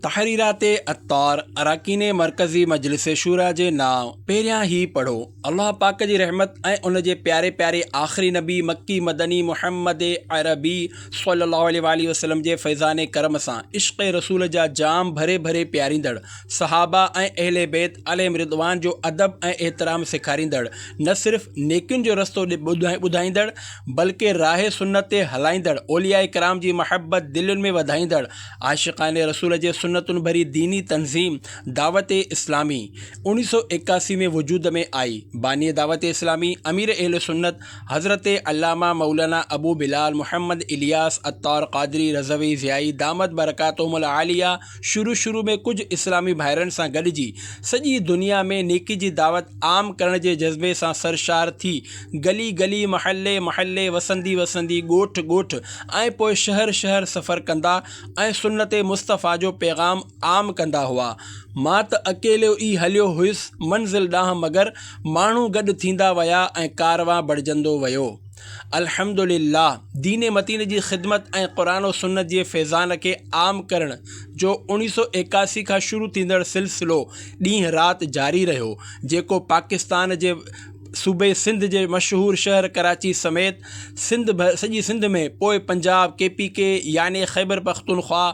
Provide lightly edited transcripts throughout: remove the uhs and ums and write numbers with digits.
तहरीरात अत्तार अरकान मरकज़ी मजलिस शूरा जे नाव पहिरियां ही पढ़ो। अल्लाह पाक जी रहमत ऐं उन जे प्यारे प्यारे आख़िरी नबी मक्की मदनी मुहम्मद अरबी सल्लल्लाहु अलैहि वसल्लम जे फैज़ान करम सां इश्क़ रसूल जा जाम भरे भरे प्यारींदड़ सहाबा ऐं अहले बैत अलैहिम रिदवान जो अदब ऐं एहतराम सेखारींदड़ न सिर्फ़ नेकियुनि जो रस्तो ॿुधाईंदड़ बल्कि राह सुन्नत ते हलाईंदड़ औलिया कराम जी महबत दिलुनि में वधाईंदड़ आशिक़ान रसूल जे सुन्नतुनि भरी दीनी तंज़ीम दावत इस्लामी 1981 में वजूद में आई। बानी दावत इस्लामी अमीर अहले सुन्नत हज़रत अल्लामा मौलाना अबू बिलाल मोहम्मद इलियास अत्तार क़ादरी रज़वी ज़ियाई दामत बरकातुहुमुल आलिया शुरू में कुछ इस्लामी भाइरनि सां गॾिजी सॼी दुनिया में नेकी जी दावत आम करण जे जज़्बे सां सरशार थी गली गली महल्ले महल्ले वसंदी वसंदी ॻोठ ॻोठ ऐं पोइ शहर शहर सफ़र कंदा ऐं सुन्नत मुस्तफ़ा जो पैगाम आम कंदा हुआ। मां त अकेलो ई हलियो हुयुसि मंज़िल ॾांहुं, मगर माण्हू गॾु थींदा विया ऐं कारवां बणिजंदो वियो। अल्हम्दुलिल्लाह दीन मतीन जी ख़िदमत ऐं क़ुरान और सुन्नत जे फैज़ान खे आम करण जो 1981 खां शुरू थींदड़ सिलसिलो ॾींहुं राति जारी रहियो, जेको पाकिस्तान जे सूबे सिंध जे मशहूर शहर कराची समेत सॼी सिंध में, पोइ पंजाब KPK यानी ख़ैबर पख्तूनख्वा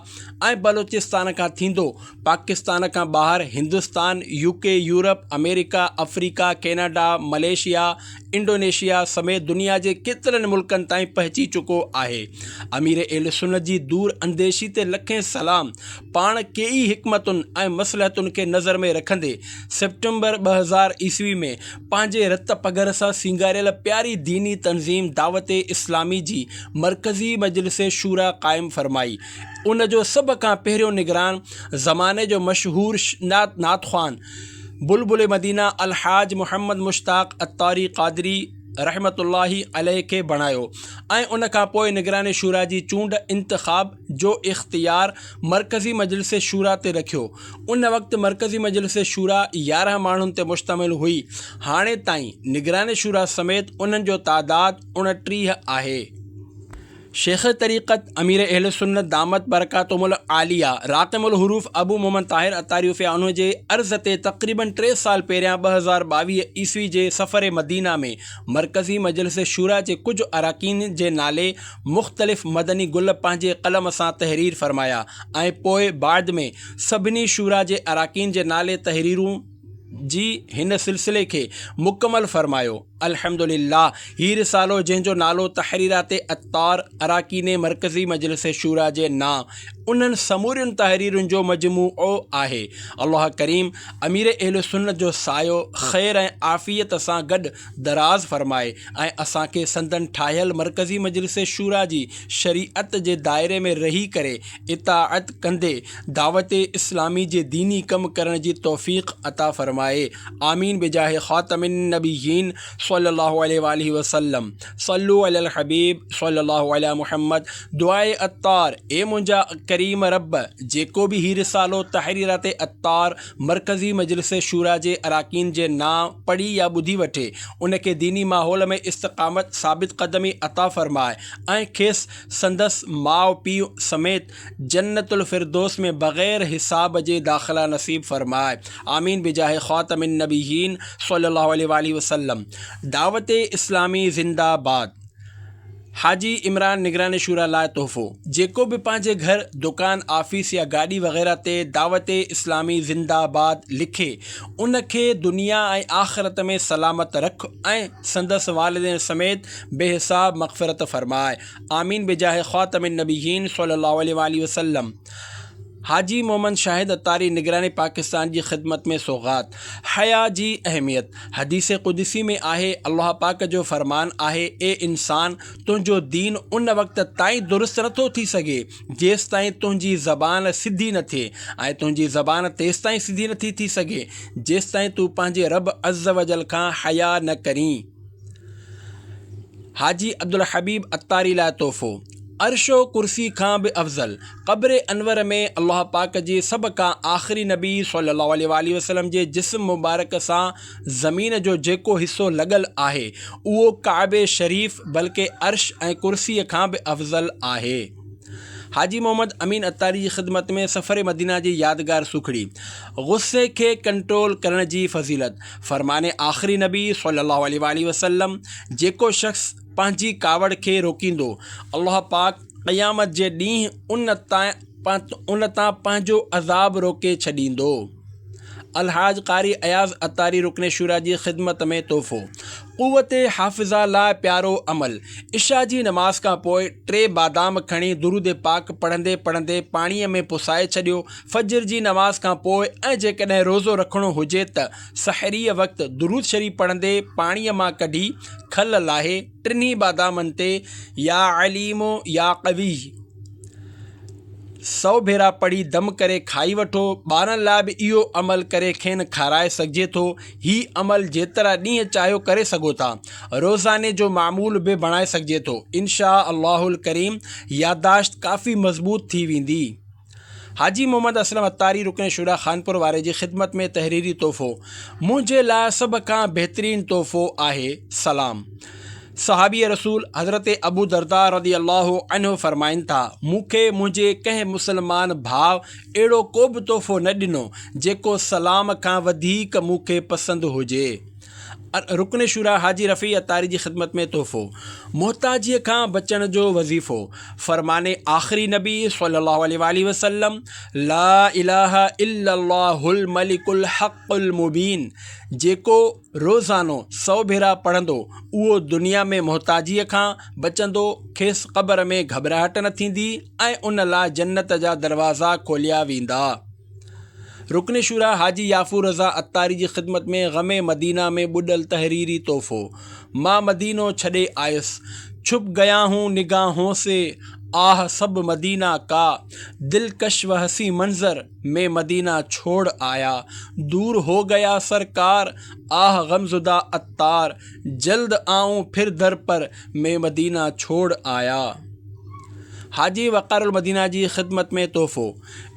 ऐं बलोचिस्तान खां थींदो पाकिस्तान खां ॿाहिरि Hindustan, UK, Europe, America, Africa, Canada, Malaysia, Indonesia समेत दुनिया जे केतिरनि मुल्कनि ताईं पहुची चुको आहे। अमीर अहले सुन्नत जी दूर अंदेशी ते लखें सलाम। पाण कई हिकमतुनि ऐं मसलहतुनि खे नज़र में रखंदे सितंबर 2000 ईस्वी में पंहिंजे रत पगर सां सिंगारियल प्यारी दीनी तंज़ीम दावत इस्लामी जी मरकज़ी मजलिस शूरा क़ाइमु फरमाई। उन जो सभ खां पहिरियों निगरान ज़माने जो मशहूर नातख़्वान बुलबुल मदीना अलहाज मोहम्मद मुश्ताक अत्तारी क़ादरी रहमतुल्लाहि अलैहि खे बणायो ऐं उन खां पोइ निगरान शूरा जी चूंड इंतिख़ाब जो इख्तियार मरकज़ी मजलिस शूरा ते रखियो। उन वक़्तु मरकज़ी मजलिस शूरा 11 माण्हुनि ते मुश्तमिल हुई। हाणे ताईं निगरान शूरा समेत उन्हनि जो तादाद 29 आहे। शेख तरीक़त अमीर अहले सुन्नत दामत बरकातुहुमुल आलिया राक़िमुल हुरूफ अबू मोहम्मद ताहिर अत्तारी उन्हनि जे अर्ज़ ते तक़रीबन 3 साल पहिरियां 2022 ईस्वी जे सफ़र मदीना में मरकज़ी मजलिस शूरा जे कुझु अरकान जे नाले मुख़्तलिफ़ मदनी गुल पंहिंजे क़लम सां तहरीर फरमाया ऐं पोइ बाद में सभिनी शूरा जे अरकान जे नाले तहरीरूं जी हिन सिलसिले खे मुकमल फरमायो। अल्हम्दुलिल्लाह ही रिसालो जंहिंजो नालो तहरीरात अत्तार अरकान मरकज़ी मजलिस शूरा जे नाम उन्हनि समूरियुनि तहरीरुनि जो मजमूओ आहे। अल्लाह करीम अमीर अहले सुन्नत जो सायो ख़ैर ऐं आफ़ियत सां गॾु दराज़ फरमाए ऐं असांखे संदन ठाहियल मरकज़ी मजलिस शूरा जी शरीअत जे दायरे में रही करे इताअत कंदे दावत इस्लामी जे दीनी कम करण जी तौफ़ीक़ अता फरमाए। आमीन बिजाह ख़ातमिन नबिय्यीन सल्लल्लाहु अलैहि वसल्लम। सल्लु अलल हबीब सल्लल्लाहु अला मुहम्मद। दुआए अत्तार, ए मुंहिंजा करीम रब, जेको भी ही रिसालो तहरीरात अत्तार मरकज़ी मजलिस शूरा जे अरकान जे नाम पढ़ी या ॿुधी वठे, उनखे दीनी माहौल में इस्तक़ामत साबित क़दमी अता फ़रमाए ऐं खेसि संदसि माउ पीउ समेत जन्नतुल फ़िरदौस में बग़ैर हिसाब जे दाख़िला नसीब फ़रमाए। आमीन बिजाह ख़ातमिन नबिय्यीन सल्लल्लाहु अलैहि वसल्लम। दावत इस्लामी ज़िंदाबाद। हाजी इमरान निगरान शूरा लाइ तोहफ़ो। जेको भी पंहिंजे घर, दुकान, ऑफिस या गाड़ी वग़ैरह ते दावत इस्लामी ज़िंदाबाद लिखे, उनखे दुनिया ऐं आख़िरत में सलामत रख ऐं संदसि वालिदैन समेत बेहिसाब मग़फ़िरत फ़रमाए। आमीन बिजाह ख़ातमिन नबिय्यीन सल्लल्लाहु अलैहि वसल्लम। हाजी मोहम्मद शाहिद अत्तारी निगरान पाकिस्तान जी ख़िदमत में सौगात। हया जी अहमियत हदीस क़ुदसी में आहे। अल्लाह पाक जो फ़रमान आहे, ए इंसान, तुंहिंजो दीन उन वक़्त ताईं दुरुस्त नथो थी सघे जेसि ताईं तुंहिंजी ज़बान सिधी न थिए, ऐं तुंहिंजी ज़बान तेसि ताईं सिधी नथी थी सघे जेसि ताईं तूं पंहिंजे रब अज़्ज़ वजल खां हया न करीं। हाजी अब्दुल हबीब अत्तारी लाइ तोहफ़ो। अर्शो कुर्सी खां बि अफ़ज़ल क़ब्र अनवर में अल्लाह पाक जी सभ खां आख़िरी नबी सल्लल्लाहु अलैहि वसल्लम जे जिस्म मुबारक सां ज़मीन जो जेको हिस्सो लॻल आहे उहो काबे शरीफ़ बल्कि अर्श ऐं कुर्सीअ खां बि अफ़ज़ल आहे। हाजी मोहम्मद अमीन अत्तारी जी ख़िदमत में सफ़र मदीना जी यादगार सुखड़ी गुस्से खे कंट्रोल करण जी फ़ज़ीलत। फ़रमाने आख़िरी नबी सल्लल्लाहु अलैहि वसल्लम जेको शख़्स पंहिंजी कावड़ खे रोकींदो अल्लाह पाक क़यामत जे ॾींहुं उन तां पंहिंजो अज़ाब रोके छॾींदो। अलहाज कारी अयाज़ अत्तारी रुकने शुरा जी ख़िदमत में तोहफ़ो क़ुव्वत हाफ़िज़ा लाइ प्यारो अमल। इशा जी नमाज़ खां पोइ 3 बादाम खणी दुरूद पाक पढ़ंदे पढ़ंदे पाणीअ में पुसाए छॾियो। फजर जी नमाज़ खां पोइ ऐं जेकॾहिं रोज़ो रखिणो हुजे त सहरीअ वक़्तु दुरूद शरीफ़ पढ़ंदे पाणीअ मां कढी खल लाहे 3 बादामनि ते या अलीमो या क़वी 100 भेरा पढ़ी दम करे खाई वठो। ॿारनि लाइ बि इहो अमल करे खेनि खाराए सघिजे थो। हीउ अमल जेतिरा ॾींहं चाहियो करे सघो था। रोज़ाने जो मामूल बि बणाए सघिजे थो। इंशा अल्लाहुल करीम याददाश्त काफ़ी मज़बूत थी वेंदी। हाजी मोहम्मद असलम अत्तारी रुकन शुरा खानपुर वारे जी ख़िदमत में तहरीरी तोहफ़ो मुंहिंजे लाइ सभ खां बहितरीनु तोहफ़ो आहे सलाम। सहाबी रसूल हज़रत अबू दरदा रज़ी अल्लाहु अन्हु फ़रमाइनि था मूंखे मुंहिंजे कंहिं मुसलमान भाउ अहिड़ो को बि तोहफ़ो न ॾिनो जेको सलाम खां वधीक मूंखे पसंदि हुजे। रुकन शुरा हाजी रफ़ी अत्तारी जी ख़िदमत में तोहफ़ो मोहताजीअ खां बचण जो वज़ीफ़ो। फ़रमाने आख़िरी नबी सल्लल्लाहु अलैहि वसल्लम ला इलाहा इल्लल्लाहुल मलिकुल हक़्क़ुल मुबीन जेको रोज़ानो 100 भेरा पढ़ंदो उहो दुनिया में मोहताजीअ खां बचंदो, खेसि क़ब्र में घबराहट न थींदी ऐं उन लाइ जन्नत जा दरवाज़ा खोलिया वेंदा। रुकन शुरा हाजी याफ़ूर रज़ा अत्तारी जी ख़िदमत में ग़मे मदीना में ॿुॾल तहरीरी तोहफ़ो मां मदीनो छॾे आयुसि छुप गया हूँ निगाहों से आह सब मदीना का दिलकश व हसी मंज़र में मदीना छोड़ आया दूर हो गया सरकार आह गमज़ुदा अत्तार जल्द आऊँ फिर दर पर मैं मदीना छोड़ आया। हाजी वक़ारुल मदीना जी ख़िदमत में तोहफ़ो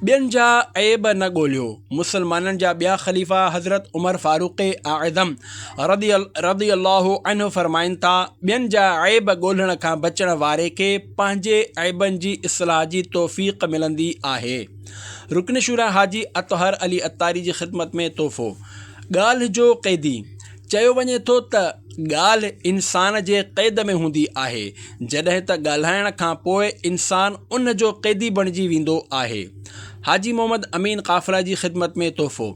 ॿियनि जा ऐब न ॻोल्हियो। मुसलमाननि जा ॿिया ख़लीफ़ा हज़रत उमर फ़ारूक़ आज़म रज़ी अल्लाहु अन्हु फ़रमाइनि था ॿियनि जा ऐब ॻोल्हण खां बचण वारे खे पंहिंजे ऐबनि जी इस्लाह जी तौफ़ीक़ मिलंदी आहे। रुकन शुरा हाजी अतहर अली अत्तारी जी ख़िदमत में तोहफ़ो ॻाल्हि जो क़ैदी चयो वञे थो त ॻाल्हि इंसान जे क़ैद में हूंदी आहे जॾहिं त ॻाल्हाइण खां पोइ इंसान उन जो क़ैदी बणिजी वेंदो आहे। हाजी मोहम्मद अमीन क़ाफ़िला जी ख़िदमत में तोहफ़ो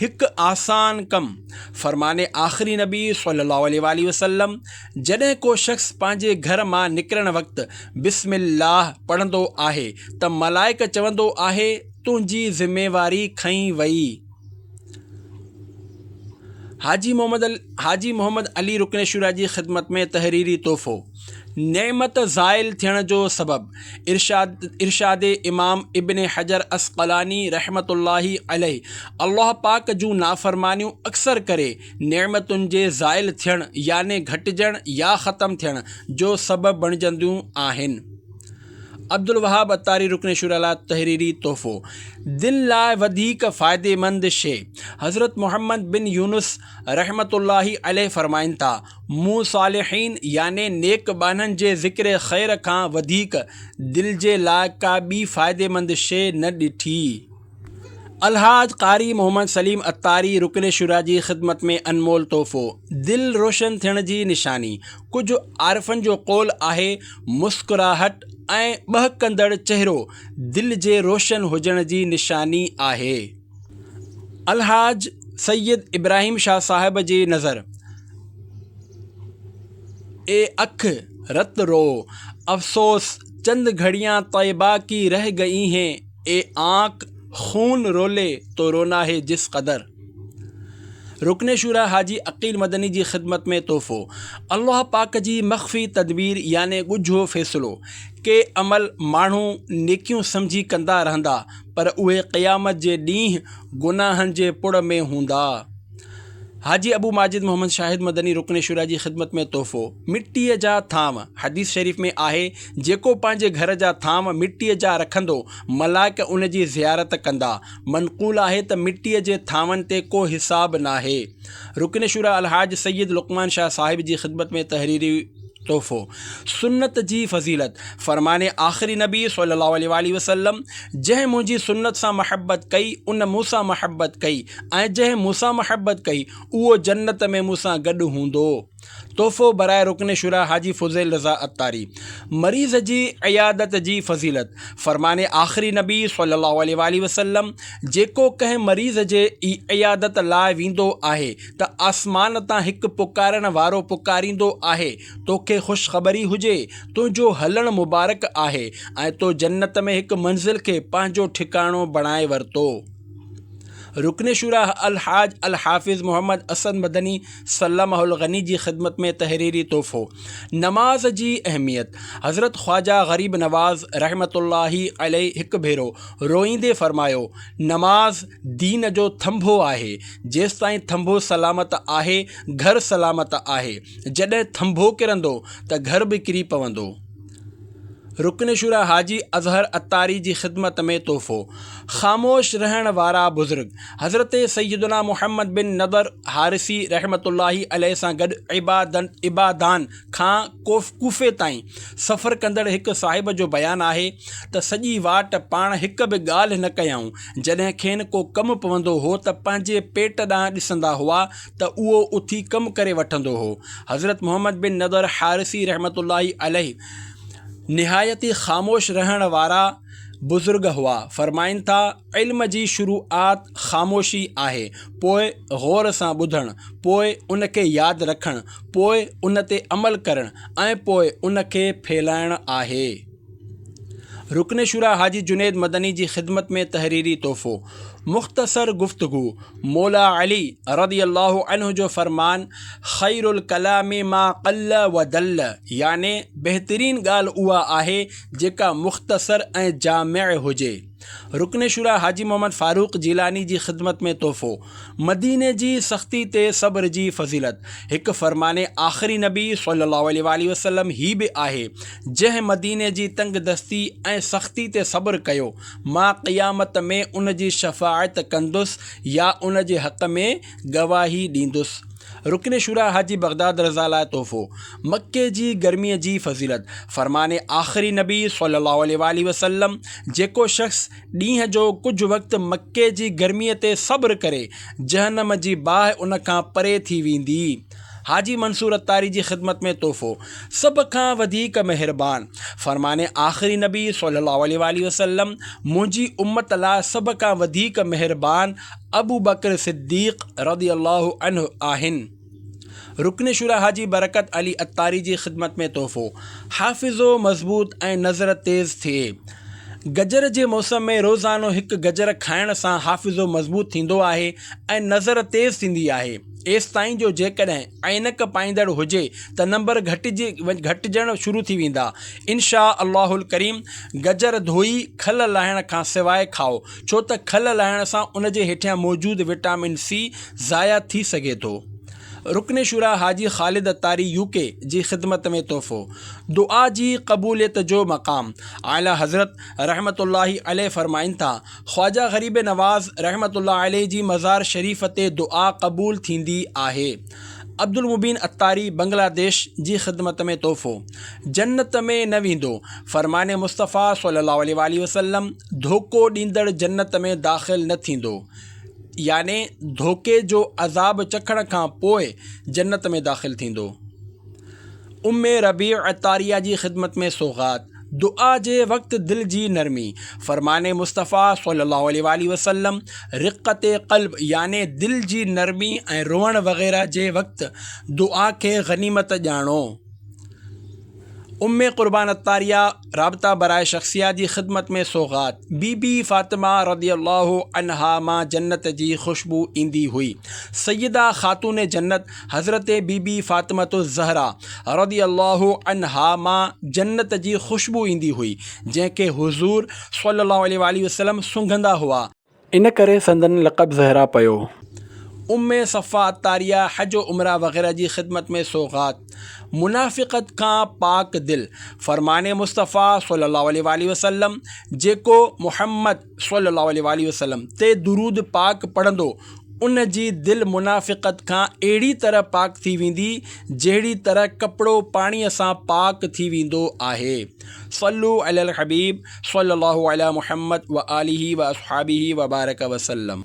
हिकु आसान कमु। फ़रमाने आख़िरी नबी सल्लल्लाहु अलैहि वसल्लम जॾहिं को शख़्स पंहिंजे घर मां निकिरण वक़्तु बिस्मिल्लाह पढ़ंदो आहे त मलाइक चवंदो आहे तुंहिंजी ज़िम्मेवारी खईं वई। हाजी मोहम्मद अली रुकन शुरा जी ख़िदमत में तहरीरी तोहफ़ो नेमत ज़ाइल थियण जो सबबु इरशाद इमाम इब्न हजर अस्क़लानी रहमतुल्लाहि अलैहि अल्लाह पाक जूं नाफ़रमानियूं अक्सर करे नेमतुनि जे ज़ाइल थियण याने घटिजण या ख़तमु थियण जो सबबु बणिजंदियूं आहिनि। अब्दुल वहाब अत्तारी रुकन शुरा लाइ तहरीरी तोहफ़ो दिल लाइ वधीक फ़ाइदेमंद शइ। हज़रत मोहम्मद बिन यूनुस रहमतुल्लाहि अलैहि फ़रमाइनि था मूं सालिहीन याने नेक बाननि जे ज़िक्र ख़ैर खां वधीक दिल जे लाइ का ॿी फ़ाइदेमंद शइ न ॾिठी। अलहाज कारी मोहम्मद सलीम अत्तारी रुकन शुरा जी ख़िदमत में अनमोल तोहफ़ो दिल रोशन थियण जी निशानी। कुझु आरिफ़नि जो क़ौल आहे मुस्कुराहट ऐं बहकंदड़ चहिरो दिल जे रोशन हुजण जी निशानी आहे। अलहाज सैयद इब्राहिम शाह साहिब जी नज़र ए अख रत रो अफ़सोस चंद घड़ियाँ तैयबा की रह गई हैं ए आँख खून रोले तो रोना है जिस कदर। रुकन शुरा हाजी अकील मदनी जी ख़िदमत में तोहफ़ो अल्लाह पाक जी मख़फ़ी तदबीर याने ॻुझो फ़ैसिलो के अमल माण्हू नेकियूं सम्झी कंदा रहंदा पर उहे क़यामत जे ॾींहुं गुनाहनि जे पुड़ में हूंदा। हाजी अबू माजिद मोहम्मद शाहिद मदनी रुकन शुरा जी ख़िदमत में तोहफ़ो मिट्टीअ जा थाम। हदीस शरीफ़ में आहे जेको पंहिंजे घर जा थाम मिट्टीअ जा रखंदो मलाइक उन जी ज़ियारत कंदा। मनक़ूल आहे त मिट्टीअ जे थामनि ते को हिसाब नाहे। रुकन शुरा अलहाज सैयद लुक़मान शाह साहिब जी ख़िदमत में तहरीरी तोहफ़ो। सुन्नत जी फ़ज़ीलत। फ़रमाने आख़िरी नबी सल्लल्लाहु अलैहि वसल्लम, जंहिं मुंहिंजी सुन्नत सां महबत कई उन मूंसां महबत कई, ऐं जंहिं मूंसां महबत कई उहो जन्नत में मूंसां गॾु हूंदो। तोहफ़ो बराए रुकन शुरा हाजी फ़ुज़ैल रज़ा अत्तारी। मरीज़ जी इयादत जी फ़ज़ीलत। फ़रमाने आख़िरी नबी सल्लल्लाहु अलैहि वसल्लम, जेको कंहिं मरीज़ जे इयादत लाइ वेंदो आहे त आसमान तां हिकु पुकारण वारो पुकारींदो आहे, तोखे ख़ुशख़बरी हुजे, तुंहिंजो हलणु मुबारक आहे ऐं तो जन्नत में हिकु मंज़िल खे पंहिंजो ठिकाणो बणाए वरितो। रुकन शुरा अल-हाज अल-हाफ़िज़ मोहम्मद असद मदनी सल्लमहुल गनी जी ख़िदमत में तहरीरी तोहफ़ो। नमाज जी अहमियत। हज़रत ख्वाजा ग़रीब नवाज़ रहमतुल्लाहि अलैहि हिकु भेरो रोईंदे फ़रमायो, नमाज दीन जो थंभो आहे। जेसि ताईं थंभो सलामत आहे, घर सलामत आहे। जॾहिं थंभो किरंदो त घर बि किरी पवंदो। रुकन शुरा हाजी अज़हर अत्तारी जी ख़िदमत में तोहफ़ो। ख़ामोश रहण वारा बुज़ुर्ग। हज़रत सैयदना मुहम्मद बिन नदर हारिसी रहमतुल्लाहि अलैहि सां गॾु इबादान खां कूफ़े ताईं सफ़र कंदड़ हिकु साहिब जो बयानु आहे त सॼी वाट पाण हिकु बि ॻाल्हि न कयऊं। जॾहिं खेनि को कमु पवंदो हो त पंहिंजे पेट ॾांहुं ॾिसंदा हुआ त उहो उथी कमु करे वठंदो हो। हज़रत मुहम्मद बिन नदर हारिसी रहमतुल्लाहि अलैहि निहायती ख़ामोश रहण वारा बुज़ुर्ग हुआ। फ़रमाइनि था, इल्म जी शुरूआत ख़ामोशी आहे, पोइ ग़ौर सां ॿुधणु, पोइ उन खे यादि रखणु, पोइ उन ते अमल करणु ऐं पोइ उन खे फैलाइणु आहे। रुकन शुरा हाजी जुनैद मदनी जी ख़िदमत में तहरीरी तोहफ़ो। मुख़्तसर गुफ्तगू। मौला अली रज़ियल्लाहु अन्हु जो फ़रमान, ख़ैरुल कलामी मा क़ल्ल व दल्ल, याने बहितरीन ॻाल्हि उहा आहे जेका मुख़्तसर ऐं जामिअ हुजे। रुकन शुरा हाजी मोहम्मद फ़ारूक जिलानी जी ख़िदमत में तोहफ़ो। मदीने जी सख़्ती ते सब्र जी फ़ज़ीलत। हिकु फ़रमाने आख़िरी नबी सल्लल्लाहु अलैहि वसल्लम ही बि आहे, जंहिं मदीने जी तंग दस्ती ऐं सख़्ती ते सब्र कयो, मां क़यामत में उन जी शफ़ाअत कंदुसि या उन जे हक़ में गवाही ॾींदुसि। रुकन शुरा हाजी बगदाद रज़ा लाइ तोहफ़ो। मक्के जी गर्मीअ जी फ़ज़ीलत। फ़रमाने आख़िरी नबी सल्लल्लाहु अलैहि वसल्लम, जेको शख़्स ॾींहं जो कुझु वक़्तु मक्के जी गर्मीअ ते सब्र करे, जहन्नम जी बाहि उन खां परे थी वेंदी। हाजी मंसूर अत्तारी जी ख़िदमत में तोहफ़ो। सभ खां वधीक मेहरबान। फ़रमाने आख़िरी नबी सल्लल्लाहु अलैहि वसल्लम, मुंहिंजी उम्मत लाइ सभ खां वधीक मेहरबान अबू बकर सिद्दीक़ रज़ियल्लाहु अन्हु आहिनि। रुकन शुरा हाजी बरकत अली अत्तारी जी ख़िदमत में तोहफ़ो। हाफ़िज़ो मज़बूत ऐं नज़र तेज़ थिए। गजर जे मौसम में रोज़ानो हिकु गजर खाइण सां हाफ़िज़ो मज़बूत थींदो आहे ऐं नज़र तेज़ थींदी आहे। एसि ताईं जो जेकॾहिं ऐनक पाईंदड़ हुजे त नंबर घटिजणु शुरू थी वेंदा। इंशा अल्लाहुल करीम गजर धोई खल लाहिण खां सवाइ खाओ, छो त खल लाहिण सां उन जे हेठियां मौजूदु विटामिन सी ज़ाया थी सघे थो। रुकन शुरा हाजी ख़ालिद अत्तारी यूके जी ख़िदमत में तोहफ़ो। दुआ जी क़बूलियत जो मक़ाम। आला हज़रत रहमतुल्लाहि अलैहि फ़रमाइनि था, ख्वाजा ग़रीब नवाज़ रहमतुल्लाहि अलैहि जी मज़ार शरीफ़ ते दुआ क़बूल थींदी आहे। अब्दुल मुबीन अत्तारी बांग्लादेश जी ख़िदमत में तोहफ़ो। जन्नत में न वेंदो। फ़रमाने मुस्तफ़ा सल्लल्लाहु अलैहि वसल्लम, धोखो ॾींदड़ जन्नत में दाख़िल न थींदो, याने धोखे जो अज़ाब चखण खां पोइ जन्नत में दाख़िल थींदो। उम्मे रबी अत्तारिया जी ख़िदमत में सौगात। दुआ जे वक़्तु दिल जी नरमी। फ़रमाने मुस्तफ़ा सल्लल्लाहु अलैहि वसल्लम, रिक़्क़त क़ल्ब याने दिल जी नरमी ऐं रोअण वग़ैरह जे वक़्तु दुआ खे गनीमत ॼाणो। उम्मे क़ुर्बान अत्तारिया राबता बराए शख़्सिया जी ख़िदमत में सौगात। बीबी फ़ातिमा रज़ियल्लाहु अन्हा मां जन्नत जी ख़ुशबू ईंदी हुई। सैयदा ख़ातून जन्नत हज़रत बीबी फ़ातिमतुज़ ज़हरा रज़ियल्लाहु अन्हा मां जन्नत जी ख़ुशबू ईंदी हुई, जंहिंखे हुज़ूर सल्लल्लाहु अलैहि वसल्लम सूंघंदा हुआ, इन करे संदन लक़ब ज़हरा पियो। उम्मे सफ़ा अत्तारिया हज उमरा वग़ैरह जी ख़िदमत में सौगात। मुनाफ़िक़त खां पाक दिल। फ़रमाने मुस्तफ़ा सल्लल्लाहु अलैहि वसल्लम, जेको मुहम्मद सल्लल्लाहु अलैहि वसल्लम ते दुरूद पाक पढ़ंदो, उन जी दिलि मुनाफ़िक़त खां अहिड़ी तरह पाक थी वेंदी जहिड़ी तरह कपिड़ो पाणीअ सां पाक थी वेंदो आहे। सल्लु अलल हबीब सल्लल्लाहु अला मुहम्मद व आलिहि व अस्हाबिहि व बारक वसल्लम।